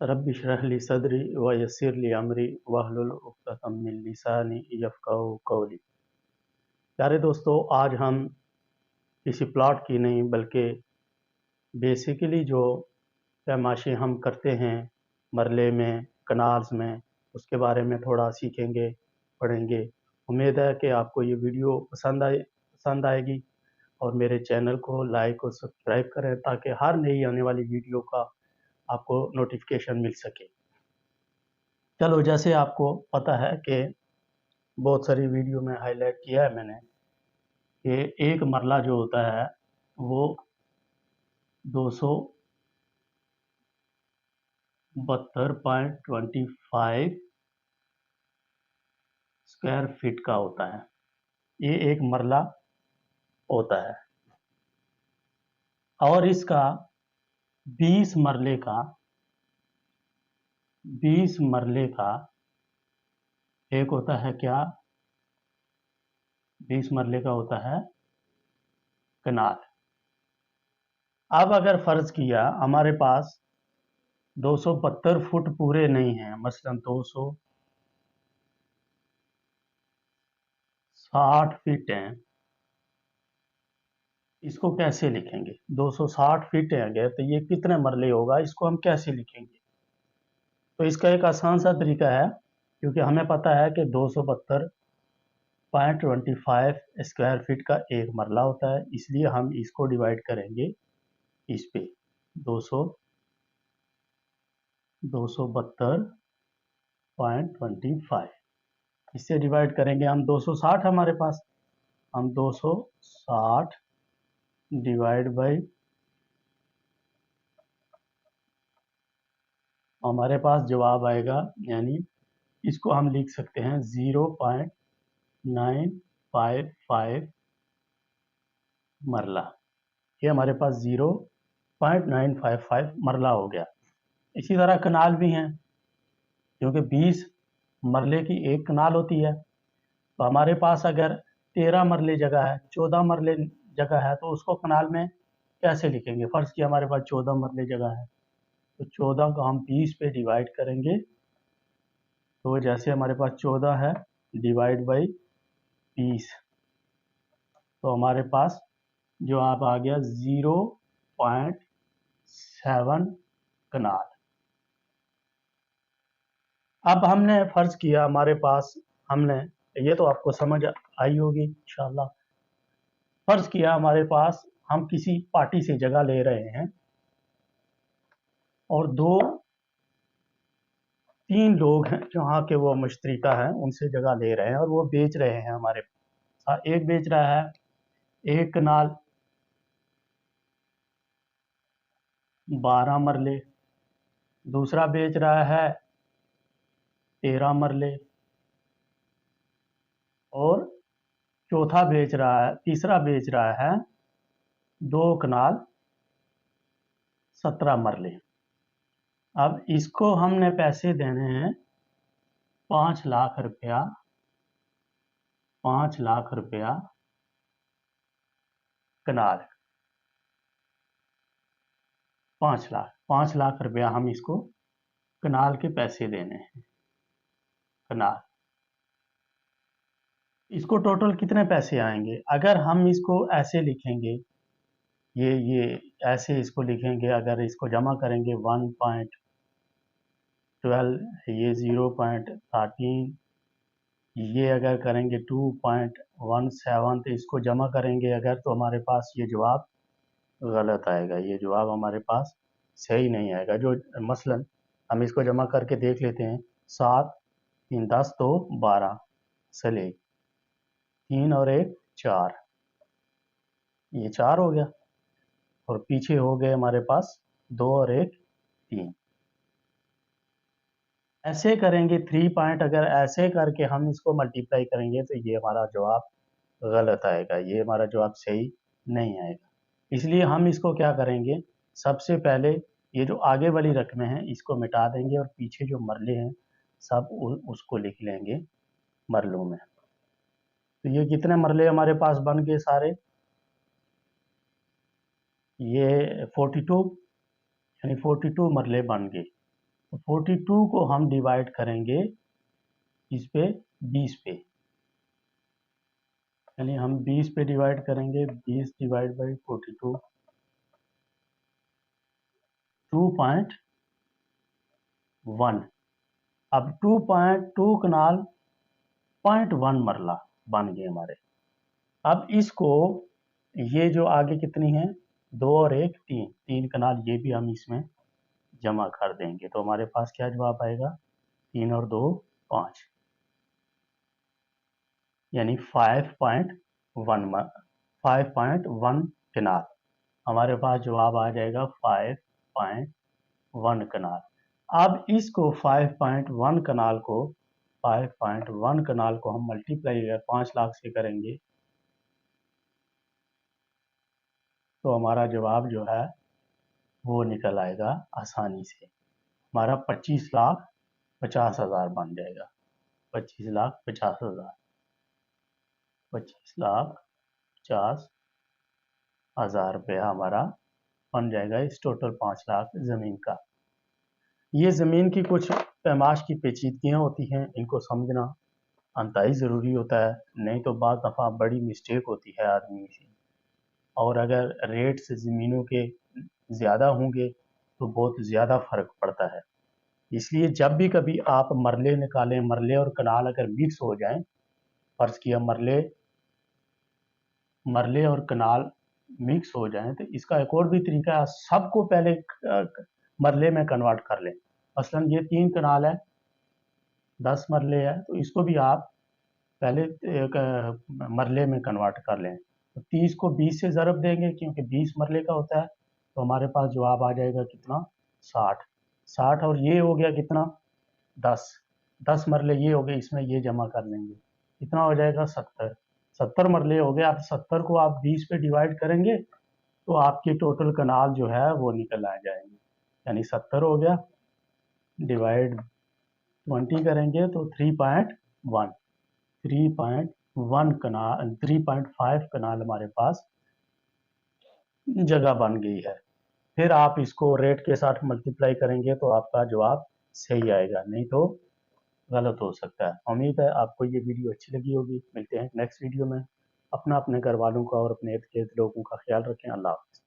Rabbi इश्रह ली सदरी व यस्सिर ली अमरी वहलुल उक़्दतम मिन लिसानी यफ़क़हू क़ौली। प्यारे दोस्तों, आज हम किसी प्लॉट की नहीं बल्कि बेसिकली जो पैमाइशी हम करते हैं मरले में, कनाल्स में, उसके बारे में थोड़ा सीखेंगे, पढ़ेंगे। उम्मीद है कि आपको ये वीडियो पसंद आएगी और मेरे चैनल को लाइक और सब्सक्राइब करें ताकि हर नई आने वाली वीडियो का आपको नोटिफिकेशन मिल सके। चलो, जैसे आपको पता है कि बहुत सारी वीडियो में हाईलाइट किया है मैंने कि एक मरला जो होता है वो 272.25 स्क्वायर फीट का होता है। ये एक मरला होता है और इसका 20 मरले का एक होता है क्या, 20 मरले का होता है कनाल। अब अगर फर्ज किया हमारे पास 272 फुट पूरे नहीं हैं, मसलन 260 फीट हैं, इसको कैसे लिखेंगे? 260 फीट है अगर तो ये कितने मरले होगा, इसको हम कैसे लिखेंगे? तो इसका एक आसान सा तरीका है, क्योंकि हमें पता है कि 272.25 स्क्वायर फीट का एक मरला होता है, इसलिए हम इसको डिवाइड करेंगे इस पे 272.25 इससे डिवाइड करेंगे हम 260 हमारे पास, हम 260 डिवाइड बाई हमारे पास जवाब आएगा, यानी इसको हम लिख सकते हैं 0.955 मरला। ये हमारे पास 0.955 मरला हो गया। इसी तरह कनाल भी हैं, क्योंकि 20 मरले की एक कनाल होती है। तो हमारे पास अगर 13 मरले जगह है, 14 मरले जगह है, तो उसको कनाल में कैसे लिखेंगे? फर्ज किया हमारे पास 14 मरले जगह है, तो 14 को हम 20 पे डिवाइड करेंगे। तो जैसे हमारे पास 14 है डिवाइड बाई 20, तो हमारे पास जवाब आ गया 0.7 कनाल। अब हमने फर्ज किया हमारे पास, हमने ये तो आपको समझ आई होगी इंशाल्लाह। फर्ज किया हमारे पास हम किसी पार्टी से जगह ले रहे हैं और 2-3 लोग हैं जहाँ के वो मुश्तरिका हैं, उनसे जगह ले रहे हैं और वो बेच रहे हैं हमारे पास। एक बेच रहा है एक कनाल 12 मरले, दूसरा बेच रहा है 13 मरले और तीसरा बेच रहा है 2 कनाल 17 मरले। अब इसको हमने पैसे देने हैं 5 लाख रुपया, 5 लाख रुपया कनाल, 5 लाख रुपया हम इसको कनाल के पैसे देने हैं। कनाल, इसको टोटल कितने पैसे आएंगे? अगर हम इसको ऐसे लिखेंगे, ये ऐसे इसको लिखेंगे, अगर इसको जमा करेंगे 1.12, ये 0.13, ये अगर करेंगे 2.17, तो इसको जमा करेंगे अगर, तो हमारे पास ये जवाब गलत आएगा। ये जवाब हमारे पास सही नहीं आएगा। जो मसलन हम इसको जमा करके देख लेते हैं, 7 3 10 तो 12, चले 3 और 1 4, ये 4 हो गया और पीछे हो गए हमारे पास 2 और 1 3। ऐसे करेंगे 3 पॉइंट, अगर ऐसे करके हम इसको मल्टीप्लाई करेंगे तो ये हमारा जवाब गलत आएगा, ये हमारा जवाब सही नहीं आएगा। इसलिए हम इसको क्या करेंगे, सबसे पहले ये जो आगे वाली रकमें हैं इसको मिटा देंगे और पीछे जो मरले हैं सब उसको लिख लेंगे मरलों में। तो ये कितने मरले हमारे पास बन गए सारे? ये 42, यानी 42 मरले बन गए। तो 42 को हम डिवाइड करेंगे इस पे 20 पे, यानी हम 20 पे डिवाइड करेंगे, 20 डिवाइड बाई 42, 2.1। अब 2.2 कनाल 0.1 मरला बन गए हमारे। अब इसको, ये जो आगे कितनी है, 2 और 1 3, 3 कनाल ये भी हम इसमें जमा कर देंगे, तो हमारे पास क्या जवाब आएगा, 3 और 2 5, यानी 5.1 कनाल। हमारे पास जवाब आ जाएगा 5.1 कनाल। अब इसको 5.1 कनाल को 5.1 कनाल को हम मल्टीप्लाई अगर 5 लाख से करेंगे तो हमारा जवाब जो है वो निकल आएगा आसानी से। हमारा 25,50,000 बन जाएगा, 25,50,000, 25,50,000 रुपया हमारा बन जाएगा इस टोटल 5 लाख ज़मीन का। ये ज़मीन की कुछ पैमाश की पेचीदगियाँ होती हैं, इनको समझना अंतहाई ज़रूरी होता है, नहीं तो बाज़ दफ़ा बड़ी मिस्टेक होती है आदमी से। और अगर रेट्स ज़मीनों के ज़्यादा होंगे तो बहुत ज़्यादा फ़र्क पड़ता है। इसलिए जब भी कभी आप मरले निकालें, मरले और कनाल अगर मिक्स हो जाएं, फ़र्ज़ किया मरले और कनाल मिक्स हो जाएं, तो इसका एक और भी तरीका है, सबको पहले मरले में कन्वर्ट कर लें। मसलन ये 3 कनाल है, 10 मरले है, तो इसको भी आप पहले एक मरले में कन्वर्ट कर लें। तो 30 को 20 से ज़रब देंगे क्योंकि 20 मरले का होता है, तो हमारे पास जवाब आ जाएगा कितना, 60। 60 और ये हो गया कितना, 10, 10 मरले ये हो गए, इसमें ये जमा कर लेंगे, कितना हो जाएगा, 70। 70 मरले हो गए। आप 70 को आप 20 पे डिवाइड करेंगे तो आपके टोटल कनाल जो है वो निकल आ जाएंगे, यानी 70 हो गया, डिवाइड 20 करेंगे तो 3.1, 3.1 कनाल, 3.5 कनाल हमारे पास जगह बन गई है। फिर आप इसको रेट के साथ मल्टीप्लाई करेंगे तो आपका जवाब सही आएगा, नहीं तो गलत हो सकता है। उम्मीद है आपको ये वीडियो अच्छी लगी होगी। मिलते हैं नेक्स्ट वीडियो में। अपना, अपने घर वालों का और अपने इर्द गिर्द लोगों का ख्याल रखें। अल्लाह हाफ़िज़।